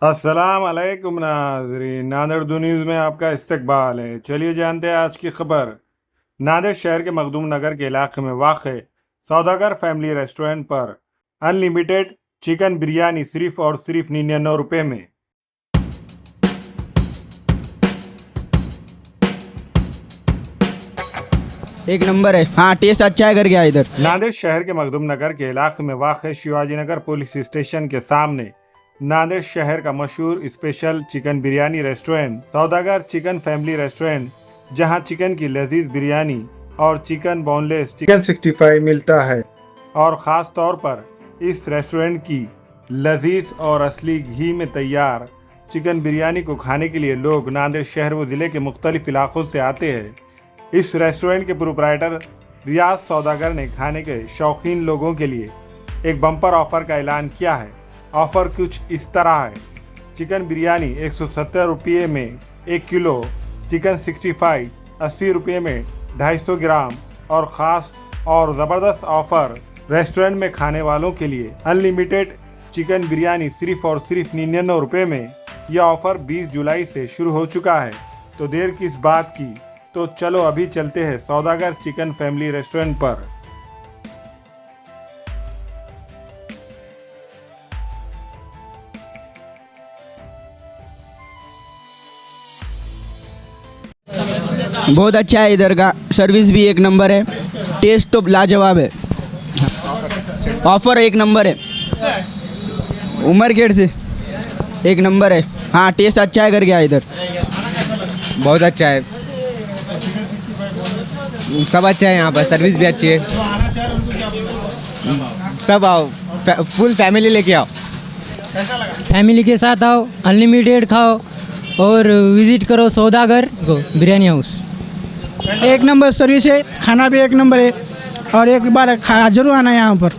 अस्सलाम अलैकुम नाज़रीन, नांदेड़ दो न्यूज़ में आपका इस्तकबाल है। चलिए जानते हैं आज की खबर। नांदेड़ शहर के मखदूम नगर के इलाके में वाक़ सौदागर फैमिली रेस्टोरेंट पर अनलिमिटेड चिकन बिरयानी सिर्फ और सिर्फ 99 रुपये में। एक नंबर है। हाँ, टेस्ट अच्छा है करके इधर। नांदेड़ शहर के मखदूम नगर के इलाके में वाक़ शिवाजी नगर पुलिस स्टेशन के सामने नांदेड़ शहर का मशहूर स्पेशल चिकन बिरयानी रेस्टोरेंट सौदागर चिकन फैमिली रेस्टोरेंट, जहां चिकन की लजीज बिरयानी और चिकन बोनलेस चिकन 65 मिलता है। और ख़ास तौर पर इस रेस्टोरेंट की लजीज और असली घी में तैयार चिकन बिरयानी को खाने के लिए लोग नांदेड़ शहर व ज़िले के मुख्तलिफ इलाकों से आते हैं। इस रेस्टोरेंट के प्रोप्राइटर रियाज सौदागर ने खाने के शौकीन लोगों के लिए एक बम्पर ऑफ़र का ऐलान किया है। ऑफ़र कुछ इस तरह है। चिकन बिरयानी 170 रुपये में 1 किलो, चिकन 65 80 रुपये में 250 ग्राम और ख़ास और ज़बरदस्त ऑफ़र रेस्टोरेंट में खाने वालों के लिए अनलिमिटेड चिकन बिरयानी सिर्फ और सिर्फ 99 रुपये में। यह ऑफ़र 20 जुलाई से शुरू हो चुका है, तो देर किस बात की, तो चलो अभी चलते हैं सौदागर चिकन फैमिली रेस्टोरेंट पर। बहुत अच्छा है इधर का, सर्विस भी एक नंबर है, टेस्ट तो लाजवाब है। ऑफ़र एक नंबर है, उमर गेट से एक नंबर है। हाँ, टेस्ट अच्छा है करके इधर। बहुत अच्छा है, सब अच्छा है यहाँ पर, सर्विस भी अच्छी है। सब आओ, फुल फैमिली लेके आओ। फैमिली के साथ आओ, अनलिमिटेड खाओ और विज़िट करो सौदागर को बिरयानी हाउस। एक नंबर सर्विस है, खाना भी एक नंबर है और एक बार जरूर आना यहाँ पर।